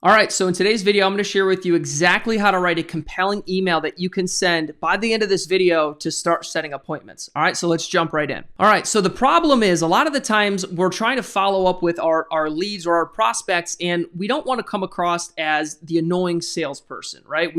All right, so in today's video, I'm going to share with you exactly how to write a compelling email that you can send by the end of this video to start setting appointments. All right, so let's jump right in. All right, so the problem is a lot of the times we're trying to follow up with our leads or our prospects, and we don't want to come across as the annoying salesperson, right?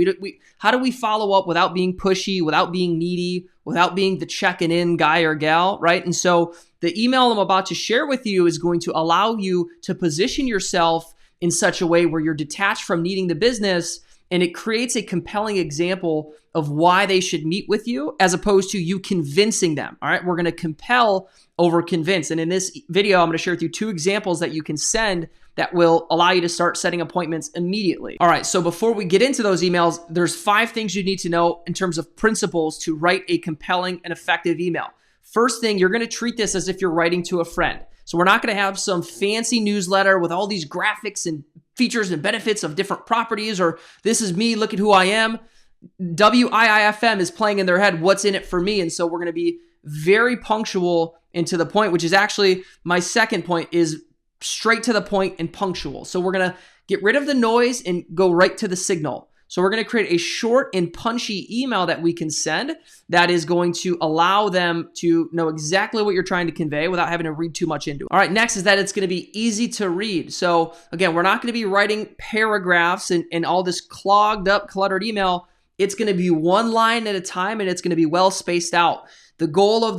How do we follow up without being pushy, without being needy, without being the checking in guy or gal, right? And so the email I'm about to share with you is going to allow you to position yourself in such a way where you're detached from needing the business, and it creates a compelling example of why they should meet with you as opposed to you convincing them. All right, we're going to compel over convince. And in this video, I'm going to share with you 2 examples that you can send that will allow you to start setting appointments immediately. All right, so before we get into those emails, there's 5 things you need to know in terms of principles to write a compelling and effective email. First thing, you're going to treat this as if you're writing to a friend. So we're not going to have some fancy newsletter with all these graphics and features and benefits of different properties, or this is me, look at who I am. WIIFM is playing in their head, what's in it for me? And so we're going to be very punctual and to the point, which is actually my second point, is straight to the point and punctual. So we're going to get rid of the noise and go right to the signal. So we're going to create a short and punchy email that we can send that is going to allow them to know exactly what you're trying to convey without having to read too much into it. All right, next is that it's going to be easy to read. So again, we're not going to be writing paragraphs and all this clogged up, cluttered email. It's going to be one line at a time, and it's going to be well spaced out. The goal of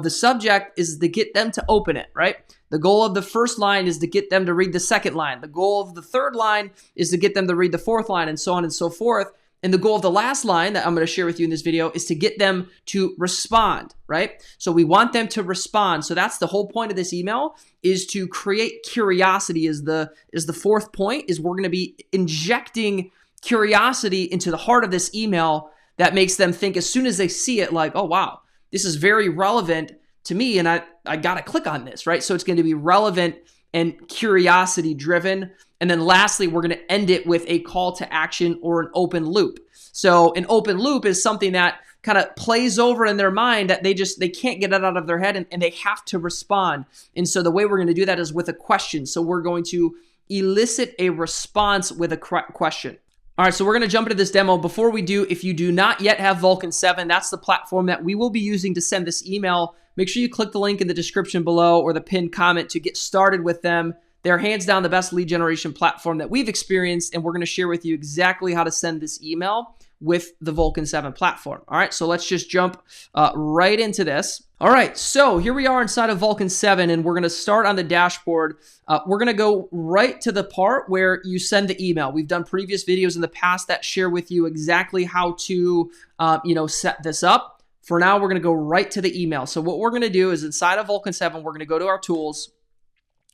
the subject is to get them to open it, right? The goal of the first line is to get them to read the second line. The goal of the third line is to get them to read the fourth line, and so on and so forth. And the goal of the last line that I'm going to share with you in this video is to get them to respond, right? So we want them to respond. So that's the whole point of this email, is to create curiosity. Is the fourth point, is we're going to be injecting curiosity into the heart of this email that makes them think as soon as they see it, like, oh, wow, this is very relevant to me, and I got to click on this, right? So it's going to be relevant and curiosity driven. And then lastly, we're going to end it with a call to action or an open loop. So an open loop is something that kind of plays over in their mind that they can't get it out of their head, and they have to respond. And so the way we're going to do that is with a question. So we're going to elicit a response with a question. All right, so we're going to jump into this demo. Before we do, if you do not yet have Vulcan 7, that's the platform that we will be using to send this email. Make sure you click the link in the description below or the pinned comment to get started with them. They're hands down the best lead generation platform that we've experienced, and we're going to share with you exactly how to send this email with the Vulcan 7 platform. All right, so let's just jump right into this. All right, so here we are inside of Vulcan 7, and we're going to start on the dashboard. We're going to go right to the part where you send the email. We've done previous videos in the past that share with you exactly how to set this up. For now, we're going to go right to the email. So what we're going to do is inside of Vulcan 7, we're going to go to our tools.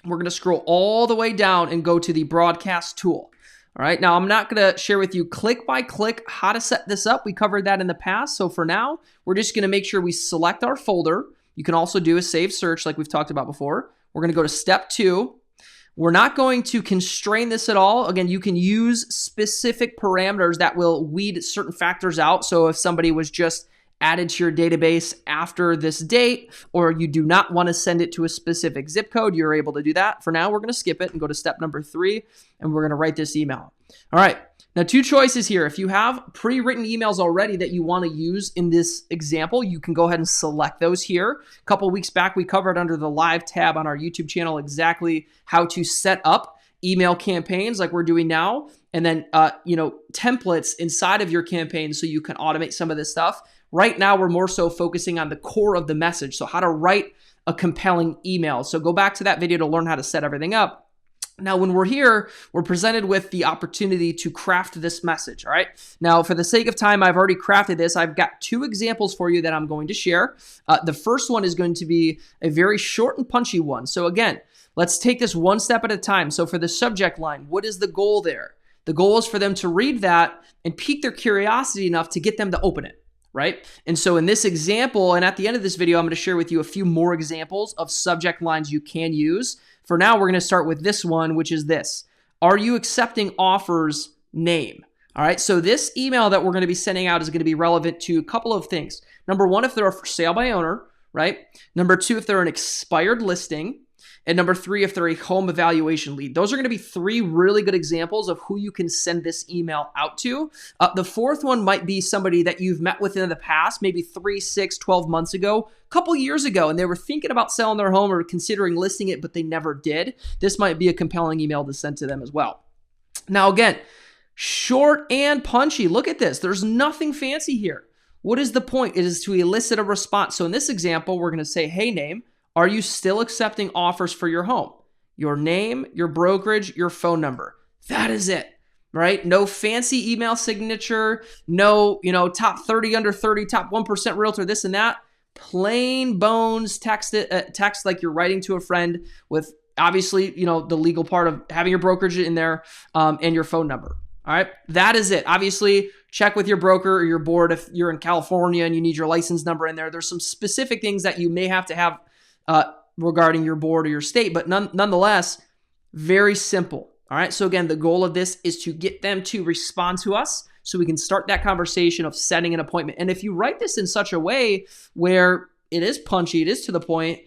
We're going to scroll all the way down and go to the broadcast tool. All right, now I'm not going to share with you click by click how to set this up. We covered that in the past. So for now, we're just going to make sure we select our folder. You can also do a save search like we've talked about before. We're going to go to step 2. We're not going to constrain this at all. Again, you can use specific parameters that will weed certain factors out. So if somebody was just added to your database after this date, or you do not want to send it to a specific zip code, you're able to do that. For now, we're going to skip it and go to step number 3, and we're going to write this email. All right, now 2 choices here. If you have pre-written emails already that you want to use in this example, you can go ahead and select those here. A couple weeks back, we covered under the live tab on our YouTube channel exactly how to set up email campaigns like we're doing now, and then templates inside of your campaign so you can automate some of this stuff. Right now, we're more so focusing on the core of the message, so how to write a compelling email. So go back to that video to learn how to set everything up. Now, when we're here, we're presented with the opportunity to craft this message, all right? Now, for the sake of time, I've already crafted this. I've got 2 examples for you that I'm going to share. The first one is going to be a very short and punchy one. So again, let's take this one step at a time. So for the subject line, what is the goal there? The goal is for them to read that and pique their curiosity enough to get them to open it, right? And so in this example, and at the end of this video, I'm going to share with you a few more examples of subject lines you can use. For now, we're going to start with this one, which is this. Are you accepting offers? Name. All right, so this email that we're going to be sending out is going to be relevant to a couple of things. Number 1, if they're for sale by owner, right? Number 2, if they're an expired listing. And number 3, if they're a home evaluation lead. Those are going to be 3 really good examples of who you can send this email out to. The 4th one might be somebody that you've met with in the past, maybe 3, 6, 12 months ago, a couple years ago, and they were thinking about selling their home or considering listing it, but they never did. This might be a compelling email to send to them as well. Now, again, short and punchy. Look at this. There's nothing fancy here. What is the point? It is to elicit a response. So in this example, we're going to say, hey, name, are you still accepting offers for your home? Your name, your brokerage, your phone number. That is it, right? No fancy email signature, no, top 30 under 30, top 1% realtor, this and that. Plain bones text like you're writing to a friend with obviously, the legal part of having your brokerage in there and your phone number. All right, that is it. Obviously, check with your broker or your board if you're in California and you need your license number in there. There's some specific things that you may have to have regarding your board or your state, but nonetheless, very simple. All right, so again, the goal of this is to get them to respond to us so we can start that conversation of setting an appointment. And if you write this in such a way where it is punchy, it is to the point,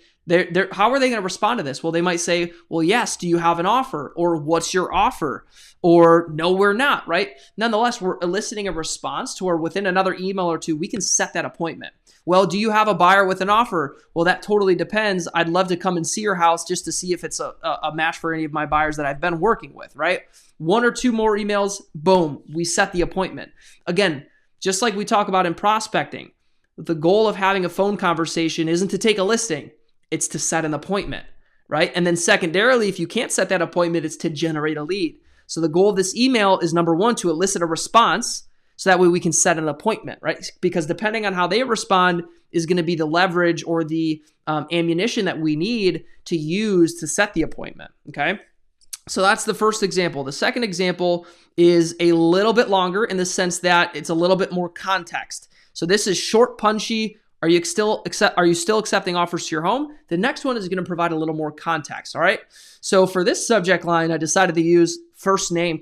how are they going to respond to this? Well, they might say, well, yes, do you have an offer? Or what's your offer? Or no, we're not, right? Nonetheless, we're eliciting a response to where within another email or two, we can set that appointment. Well, do you have a buyer with an offer? Well, that totally depends. I'd love to come and see your house just to see if it's a match for any of my buyers that I've been working with, right? 1 or 2 more emails, boom, we set the appointment. Again, just like we talk about in prospecting, the goal of having a phone conversation isn't to take a listing. It's to set an appointment, right? And then secondarily, if you can't set that appointment, it's to generate a lead. So the goal of this email is number 1, to elicit a response so that way we can set an appointment, right? Because depending on how they respond is going to be the leverage or the ammunition that we need to use to set the appointment, okay? So that's the first example. The second example is a little bit longer in the sense that it's a little bit more context. So this is short, punchy. Are you still accepting offers to your home? The next one is going to provide a little more context, all right? So for this subject line, I decided to use first name ?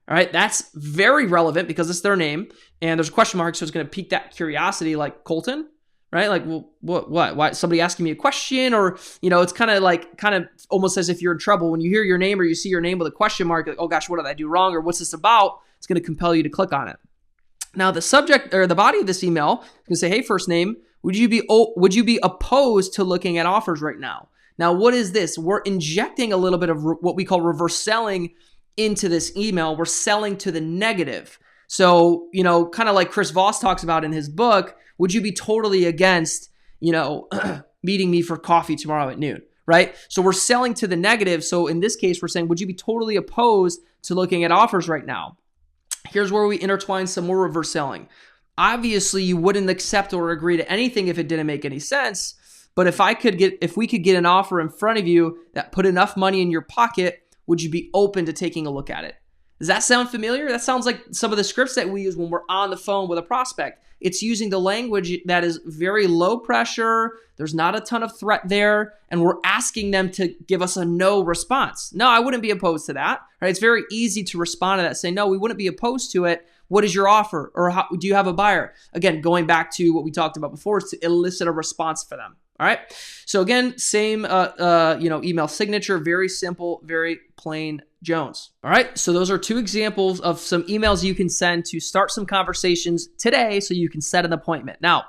All right, that's very relevant because it's their name and there's a question mark, so it's going to pique that curiosity like Colton, right? Like, well, what? Why? Somebody asking me a question or, it's kind of almost as if you're in trouble when you hear your name or you see your name with a question mark, like, oh gosh, what did I do wrong? Or what's this about? It's going to compel you to click on it. Now, the subject or the body of this email is going to say, hey, first name, would you be opposed to looking at offers right now? Now, what is this? We're injecting a little bit of what we call reverse selling into this email. We're selling to the negative. So, kind of like Chris Voss talks about in his book, would you be totally against, meeting me for coffee tomorrow at noon, right? So we're selling to the negative. So in this case, we're saying, would you be totally opposed to looking at offers right now? Here's where we intertwine some more reverse selling. Obviously, you wouldn't accept or agree to anything if it didn't make any sense. But if we could get an offer in front of you that put enough money in your pocket, would you be open to taking a look at it? Does that sound familiar? That sounds like some of the scripts that we use when we're on the phone with a prospect. It's using the language that is very low pressure. There's not a ton of threat there. And we're asking them to give us a no response. No, I wouldn't be opposed to that. Right? It's very easy to respond to that. Say, no, we wouldn't be opposed to it. What is your offer? Or do you have a buyer? Again, going back to what we talked about before, is to elicit a response for them. All right. So again, same, email signature, very simple, very plain Jones. All right. So those are 2 examples of some emails you can send to start some conversations today so you can set an appointment. Now,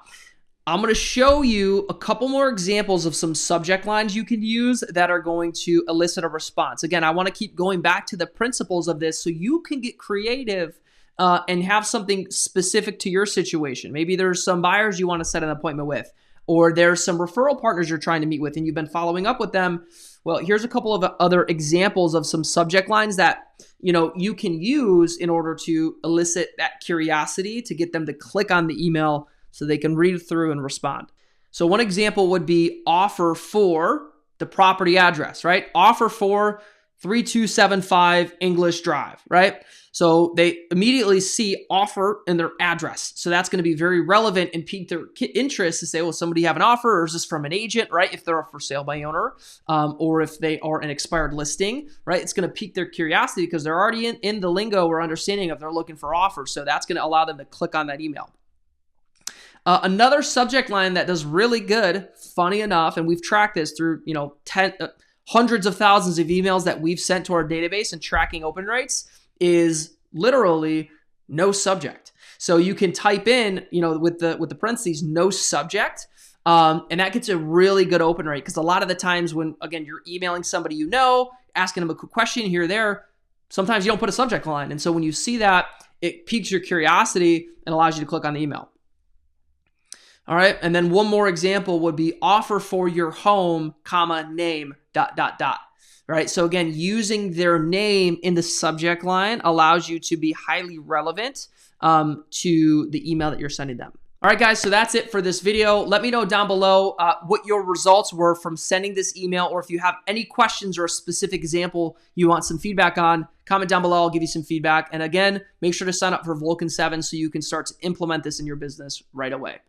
I'm going to show you a couple more examples of some subject lines you can use that are going to elicit a response. Again, I want to keep going back to the principles of this so you can get creative and have something specific to your situation. Maybe there's some buyers you want to set an appointment with, or there's some referral partners you're trying to meet with and you've been following up with them. Well, here's a couple of other examples of some subject lines that, you can use in order to elicit that curiosity to get them to click on the email so they can read through and respond. So one example would be offer for the property address, right? Offer for 3275 English Drive, right? So they immediately see offer in their address. So that's going to be very relevant and pique their interest to say, well, somebody have an offer, or is this from an agent, right? If they're a for sale by owner, or if they are an expired listing, right? It's going to pique their curiosity because they're already in the lingo or understanding of they're looking for offers. So that's going to allow them to click on that email. Another subject line that does really good, funny enough, and we've tracked this through, hundreds of thousands of emails that we've sent to our database and tracking open rates, is literally no subject. So you can type in, with the parentheses, no subject, and that gets a really good open rate, because a lot of the times when, again, you're emailing somebody, asking them a quick question here or there, sometimes you don't put a subject line. And so when you see that, it piques your curiosity and allows you to click on the email. All right. And then one more example would be offer for your home, name, ... Right. So again, using their name in the subject line allows you to be highly relevant to the email that you're sending them. All right, guys, so that's it for this video. Let me know down below what your results were from sending this email, or if you have any questions or a specific example you want some feedback on, comment down below. I'll give you some feedback. And again, make sure to sign up for Vulcan 7 so you can start to implement this in your business right away.